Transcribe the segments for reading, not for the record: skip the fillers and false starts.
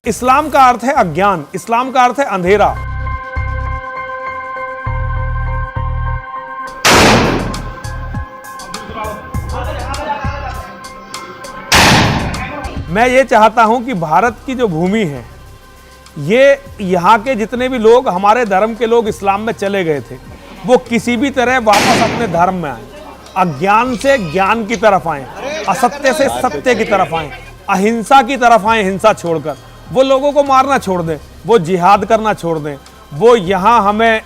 इस्लाम का अर्थ है अज्ञान, इस्लाम का अर्थ है अंधेरा। मैं ये चाहता हूं कि भारत की जो भूमि है, ये यहाँ के जितने भी लोग हमारे धर्म के लोग इस्लाम में चले गए थे, वो किसी भी तरह वापस अपने धर्म में आए, अज्ञान से ज्ञान की तरफ आए, असत्य से सत्य की तरफ आए, अहिंसा की तरफ आए, हिंसा छोड़कर। वो लोगों को मारना छोड़ दें, वो जिहाद करना छोड़ दें, वो यहाँ हमें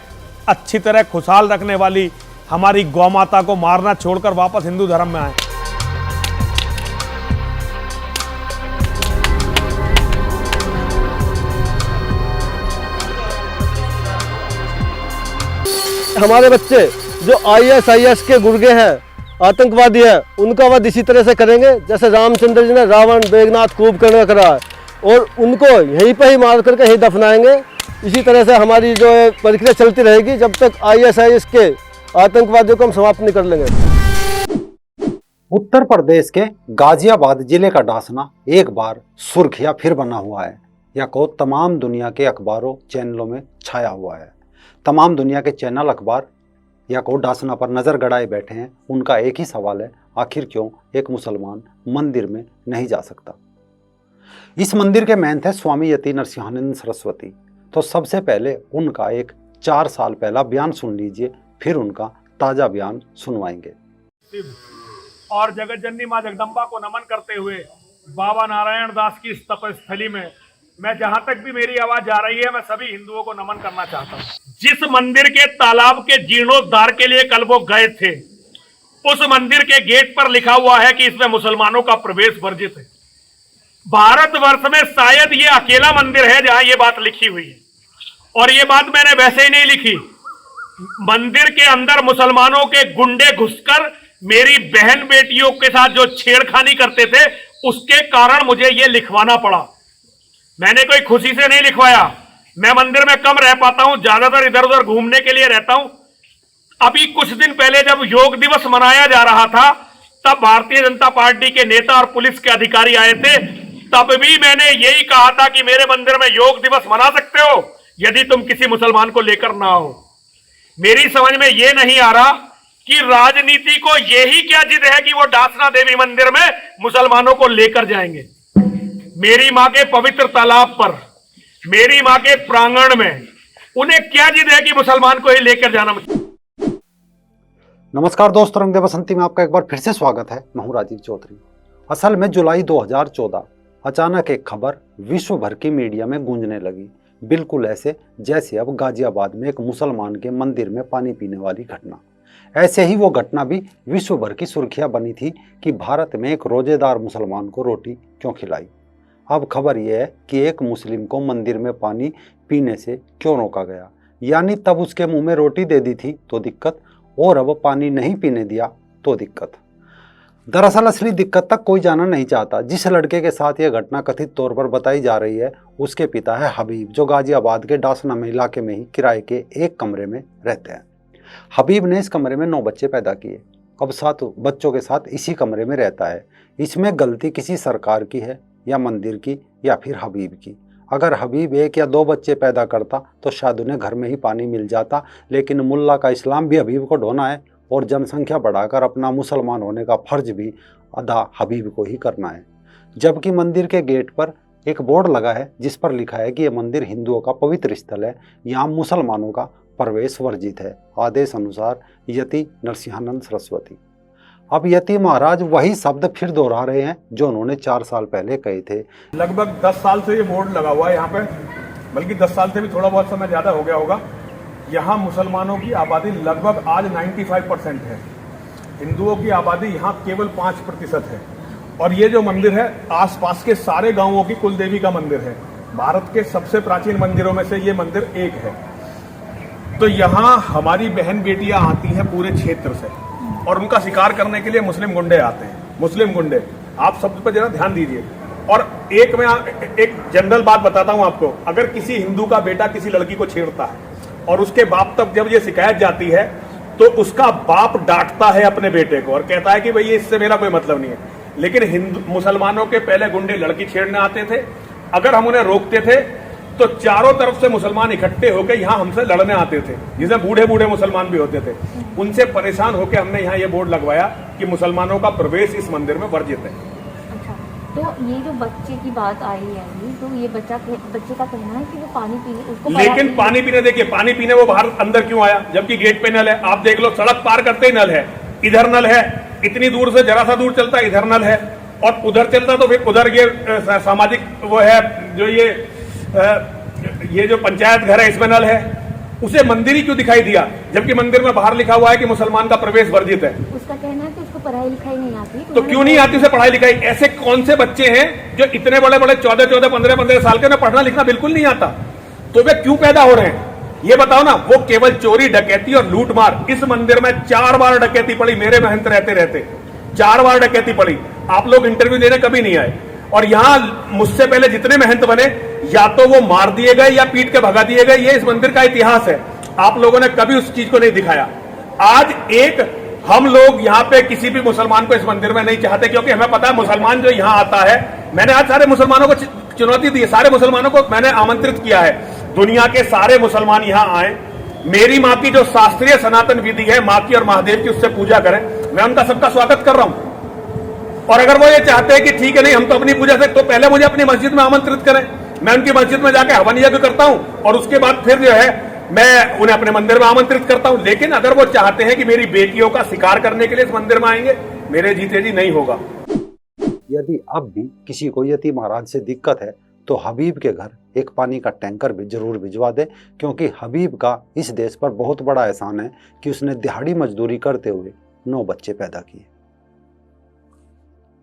अच्छी तरह खुशहाल रखने वाली हमारी गौ माता को मारना छोड़कर वापस हिंदू धर्म में आए। हमारे बच्चे जो ISIS के गुर्गे हैं, आतंकवादी हैं, उनका वध इसी तरह से करेंगे जैसे रामचंद्र जी ने रावण, मेघनाथ, कुंभकर्ण करा है, और उनको यहीं पर ही मार करके यहीं दफनाएंगे। इसी तरह से हमारी जो है प्रक्रिया चलती रहेगी जब तक ISIS के आतंकवादियों को हम समाप्त नहीं कर लेंगे। उत्तर प्रदेश के गाजियाबाद जिले का डासना एक बार सुर्खियां फिर बना हुआ है, या को तमाम दुनिया के अखबारों चैनलों में छाया हुआ है। तमाम दुनिया के चैनल अखबार या को डासना पर नज़र गड़ाए बैठे हैं। उनका एक ही सवाल है, आखिर क्यों एक मुसलमान मंदिर में नहीं जा सकता। इस मंदिर के महंत है स्वामी यति नरसिंहानंद सरस्वती। तो सबसे पहले उनका एक 4 साल पहला बयान सुन लीजिए, फिर उनका ताज़ा बयान सुनवाएंगे। और जगत जननी माँ जगदम्बा को नमन करते हुए बाबा नारायण दास की इस तपस्थली में मैं जहां तक भी मेरी आवाज जा रही है, मैं सभी हिंदुओं को नमन करना चाहता हूं। जिस मंदिर के तालाब के जीर्णोद्धार के लिए कल वो गए थे, उस मंदिर के गेट पर लिखा हुआ है कि इसमें मुसलमानों का प्रवेश वर्जित है। भारतवर्ष में शायद ये अकेला मंदिर है जहां ये बात लिखी हुई है, और ये बात मैंने वैसे ही नहीं लिखी। मंदिर के अंदर मुसलमानों के गुंडे घुसकर मेरी बहन बेटियों के साथ जो छेड़खानी करते थे, उसके कारण मुझे ये लिखवाना पड़ा। मैंने कोई खुशी से नहीं लिखवाया। मैं मंदिर में कम रह पाता हूं, ज्यादातर इधर उधर घूमने के लिए रहता हूं। अभी कुछ दिन पहले जब योग दिवस मनाया जा रहा था, तब भारतीय जनता पार्टी के नेता और पुलिस के अधिकारी आए थे। तब भी मैंने यही कहा था कि मेरे मंदिर में योग दिवस मना सकते हो यदि तुम किसी मुसलमान को लेकर ना हो। मेरी समझ में यह नहीं आ रहा कि राजनीति को यही क्या जिद है कि वो डासना देवी मंदिर में मुसलमानों को लेकर जाएंगे। मेरी मां के पवित्र तालाब पर, मेरी मां के प्रांगण में उन्हें क्या जिद है कि मुसलमान को ही लेकर जाना। नमस्कार दोस्तों, रंग दे बसंती में आपका एक बार फिर से स्वागत है। मैं हूं राजीव चौधरी। असल में जुलाई 2014 अचानक एक खबर विश्व भर की मीडिया में गूंजने लगी, बिल्कुल ऐसे जैसे अब गाजियाबाद में एक मुसलमान के मंदिर में पानी पीने वाली घटना। ऐसे ही वो घटना भी विश्व भर की सुर्खियां बनी थी कि भारत में एक रोजेदार मुसलमान को रोटी क्यों खिलाई। अब खबर यह है कि एक मुस्लिम को मंदिर में पानी पीने से क्यों रोका गया। यानी तब उसके मुंह में रोटी दे दी थी तो दिक्कत, और अब पानी नहीं पीने दिया तो दिक्कत। दरअसल असली दिक्कत तक कोई जाना नहीं चाहता। जिस लड़के के साथ यह घटना कथित तौर पर बताई जा रही है, उसके पिता है हबीब, जो गाजियाबाद के डासना में इलाके में ही किराए के एक कमरे में रहते हैं। हबीब ने इस कमरे में 9 बच्चे पैदा किए। अब 7 बच्चों के साथ इसी कमरे में रहता है। इसमें गलती किसी सरकार की है, या मंदिर की, या फिर हबीब की। अगर हबीब 1 या 2 बच्चे पैदा करता तो शायद उन्हें घर में ही पानी मिल जाता, लेकिन मुल्ला का इस्लाम भी हबीब को ढोना है, और जनसंख्या बढ़ाकर अपना मुसलमान होने का फर्ज भी अदा हबीब को ही करना है। जबकि मंदिर के गेट पर एक बोर्ड लगा है जिस पर लिखा है कि यह मंदिर हिंदुओं का पवित्र स्थल है, यहाँ मुसलमानों का प्रवेश वर्जित है। आदेश अनुसार यति नरसिंहानंद सरस्वती। अब यति महाराज वही शब्द फिर दोहरा रहे हैं जो उन्होंने 4 साल पहले कहे थे। लगभग 10 साल से ये बोर्ड लगा हुआ है यहाँ पे, बल्कि 10 साल से भी थोड़ा बहुत समय ज्यादा हो गया होगा। यहाँ मुसलमानों की आबादी लगभग आज 95% है। हिंदुओं की आबादी यहाँ केवल 5% है। और ये जो मंदिर है, आसपास के सारे गांवों की कुल देवी का मंदिर है। भारत के सबसे प्राचीन मंदिरों में से ये मंदिर एक है। तो यहाँ हमारी बहन बेटियां आती हैं पूरे क्षेत्र से, और उनका शिकार करने के लिए मुस्लिम गुंडे आते हैं। मुस्लिम गुंडे, आप सब पर जरा ध्यान दीजिए। और मैं एक जनरल बात बताता हूं आपको, अगर किसी हिंदू का बेटा किसी लड़की को छेड़ता है और उसके बाप तक जब ये शिकायत जाती है, तो उसका बाप डांटता है अपने बेटे को और कहता है कि भाई इससे मेरा कोई मतलब नहीं है। लेकिन मुसलमानों के पहले गुंडे लड़की छेड़ने आते थे, अगर हम उन्हें रोकते थे तो चारों तरफ से मुसलमान इकट्ठे होकर यहाँ हमसे लड़ने आते थे, जिसमें बूढ़े बूढ़े मुसलमान भी होते थे। उनसे परेशान होकर हमने यहाँ ये बोर्ड लगवाया कि मुसलमानों का प्रवेश इस मंदिर में वर्जित है। अच्छा, तो ये जो बच्चे की बात आई है अभी, तो ये बच्चे का कहना है कि वो पानी पीने उसको लेकिन पानी पीने, देखिए पानी पीने वो बाहर अंदर क्यों आया, जबकि गेट पे नल है। आप देख लो, सड़क पार करते ही नल है, इधर नल है, इतनी दूर से जरा सा दूर चलता इधर नल है, और उधर चलता तो फिर उधर ये सामाजिक वो है जो ये जो पंचायत घर है इसमें नल है। उसे मंदिर ही क्यों दिखाई दिया, जबकि मंदिर में बाहर लिखा हुआ है कि मुसलमान का प्रवेश वर्जित है। उसका कहना है कि उसको पढ़ाई लिखाई नहीं आती, तो क्यों नहीं आती उसे पढ़ाई लिखाई? ऐसे कौन से बच्चे हैं जो इतने बड़े बड़े 14-14, 15-15 साल के, उन्हें पढ़ना लिखना बिल्कुल नहीं आता? तो वे क्यों पैदा हो रहे हैं ये बताओ ना। वो केवल चोरी, डकैती और लूटमार। इस मंदिर में 4 बार डकैती पड़ी मेरे महंत रहते 4 बार डकैती पड़ी। आप लोग इंटरव्यू देने कभी नहीं आए। और यहां मुझसे पहले जितने महंत बने, या तो वो मार दिए गए या पीट के भगा दिए गए। ये इस मंदिर का इतिहास है, आप लोगों ने कभी उस चीज को नहीं दिखाया। आज एक हम लोग यहाँ पे किसी भी मुसलमान को इस मंदिर में नहीं चाहते, क्योंकि हमें पता है मुसलमान जो यहाँ आता है, मैंने आज सारे मुसलमानों को चुनौती दी है, सारे मुसलमानों को मैंने आमंत्रित किया है, दुनिया के सारे मुसलमान यहाँ आए, मेरी माँ की जो शास्त्रीय सनातन विधि है, माँ की और महादेव की, उससे पूजा करें। मैं उनका सबका स्वागत कर रहा हूं। और अगर वो ये चाहते हैं कि ठीक है नहीं हम तो अपनी पूजा से, तो पहले मुझे अपनी मस्जिद में आमंत्रित करें, मैं उनकी मस्जिद में जाकर हवन यज्ञ करता हूं, और उसके बाद फिर जो है मैं उन्हें अपने मंदिर में आमंत्रित करता हूं। लेकिन अगर वो चाहते हैं कि मेरी बेटियों का शिकार करने के लिए इस मंदिर में आएंगे, मेरे जीते जी नहीं होगा। यदि अब भी किसी को यति महाराज से दिक्कत है तो हबीब के घर एक पानी का टैंकर भी जरूर भिजवा दे, क्योंकि हबीब का इस देश पर बहुत बड़ा एहसान है कि उसने दिहाड़ी मजदूरी करते हुए 9 बच्चे पैदा किए।